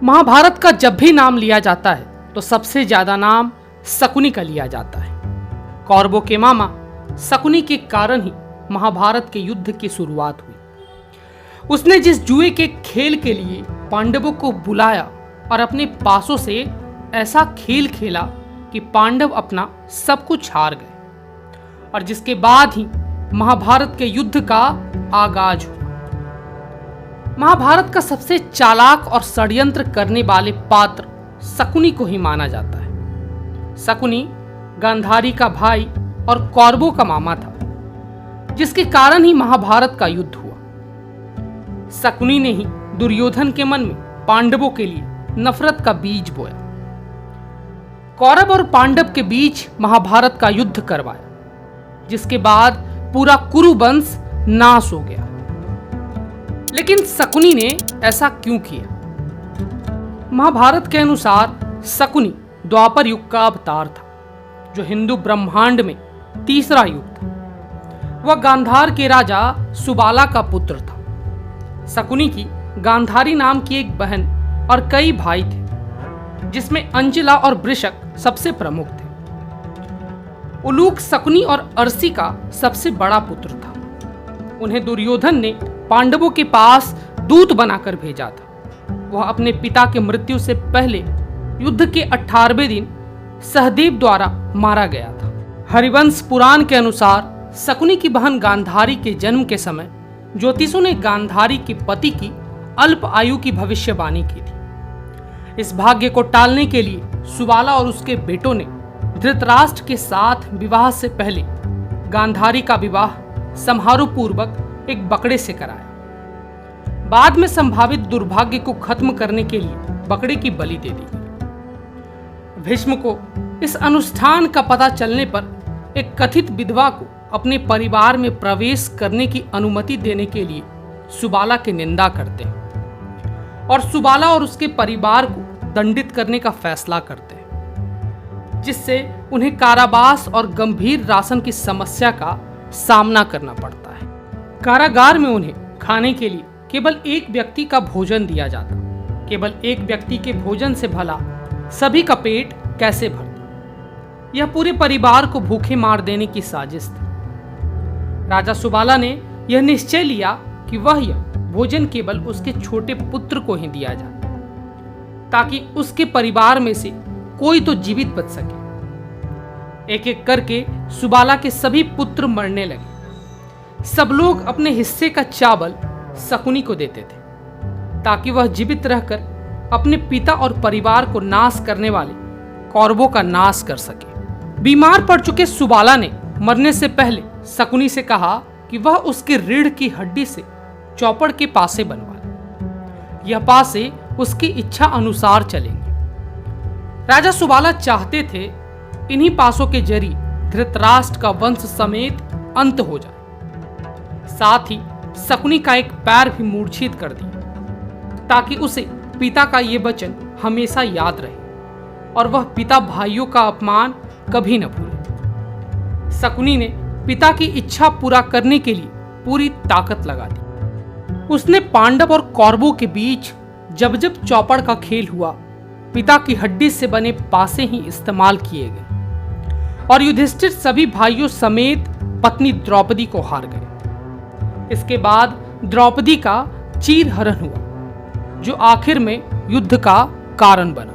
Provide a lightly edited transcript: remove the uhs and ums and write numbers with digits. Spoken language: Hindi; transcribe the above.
महाभारत का जब भी नाम लिया जाता है तो सबसे ज्यादा नाम शकुनी का लिया जाता है। कौरवों के मामा शकुनी के कारण ही महाभारत के युद्ध की शुरुआत हुई। उसने जिस जुए के खेल के लिए पांडवों को बुलाया और अपने पासों से ऐसा खेल खेला कि पांडव अपना सब कुछ हार गए और जिसके बाद ही महाभारत के युद्ध का आगाज हुआ। महाभारत का सबसे चालाक और षड्यंत्र करने वाले पात्र शकुनी को ही माना जाता है। शकुनी गांधारी का भाई और कौरवों का मामा था, जिसके कारण ही महाभारत का युद्ध हुआ। शकुनी ने ही दुर्योधन के मन में पांडवों के लिए नफरत का बीज बोया। कौरव और पांडव के बीच महाभारत का युद्ध करवाया, जिसके बाद पूरा कुरु वंश नाश हो गया। लेकिन शकुनी ने ऐसा क्यों किया? महाभारत के अनुसार शकुनी द्वापर युग का अवतार था, जो हिंदू ब्रह्मांड में तीसरा युग था। वह गांधार के राजा सुबाला का पुत्र था। शकुनी की गांधारी नाम की एक बहन और कई भाई थे, जिसमें अंजला और वृषक सबसे प्रमुख थे। उलूक शकुनी और अर्सी का सबसे बड़ा पुत्र था। उन्हें दुर्योधन ने पांडवों के पास दूत बनाकर भेजा था। वह अपने पिता के मृत्यु से पहले युद्ध के 18वें दिन सहदेव द्वारा मारा गया था। हरिवंश पुराण के अनुसार शकुनी की बहन गांधारी के जन्म के समय ज्योतिषों ने गांधारी के पति की अल्प आयु की भविष्यवाणी की थी। इस भाग्य को टालने के लिए सुबाला और उसके बेटों ने धृतराष्ट्र के साथ विवाह से पहले गांधारी का विवाह समारोह पूर्वक एक बकरे से कराया। बाद में संभावित दुर्भाग्य को खत्म करने के लिए बकरे की बलि दे दी गई। भीष्म को इस अनुष्ठान का पता चलने पर एक कथित विधवा को अपने परिवार में प्रवेश करने की अनुमति देने के लिए सुबाला की निंदा करते हैं और सुबाला और उसके परिवार को दंडित करने का फैसला करते हैं, जिससे उन्हें कारावास और गंभीर राशन की समस्या का सामना करना पड़ता है। कारागार में उन्हें खाने के लिए केवल एक व्यक्ति का भोजन दिया जाता। केवल एक व्यक्ति के भोजन से भला सभी का पेट कैसे भरता? यह पूरे परिवार को भूखे मार देने की साजिश थी। राजा सुबाला ने यह निश्चय लिया कि वह यह भोजन केवल उसके छोटे पुत्र को ही दिया जाए, ताकि उसके परिवार में से कोई तो जीवित बच सके। एक एक करके सुबाला के सभी पुत्र मरने लगे। सब लोग अपने हिस्से का चावल शकुनी को देते थे, ताकि वह जीवित रहकर अपने पिता और परिवार को नाश करने वाले कौरवों का नाश कर सके। बीमार पड़ चुके सुबाला ने मरने से पहले शकुनी से कहा कि वह उसके रीढ़ की हड्डी से चौपड़ के पासे बनवा ले। यह पासे उसकी इच्छा अनुसार चलेंगे। राजा सुबाला चाहते थे इन्हीं पासों के जरिए धृतराष्ट्र का वंश समेत अंत हो जाए। साथ ही शकुनी का एक पैर भी मूर्छित कर दिया, ताकि उसे पिता का ये वचन हमेशा याद रहे और वह पिता भाइयों का अपमान कभी न भूले। शकुनी ने पिता की इच्छा पूरा करने के लिए पूरी ताकत लगा दी। उसने पांडव और कौरवों के बीच जब जब चौपड़ का खेल हुआ, पिता की हड्डी से बने पासे ही इस्तेमाल किए गए और युधिष्ठिर सभी भाइयों समेत पत्नी द्रौपदी को हार गए। इसके बाद द्रौपदी का चीरहरण हुआ, जो आखिर में युद्ध का कारण बना।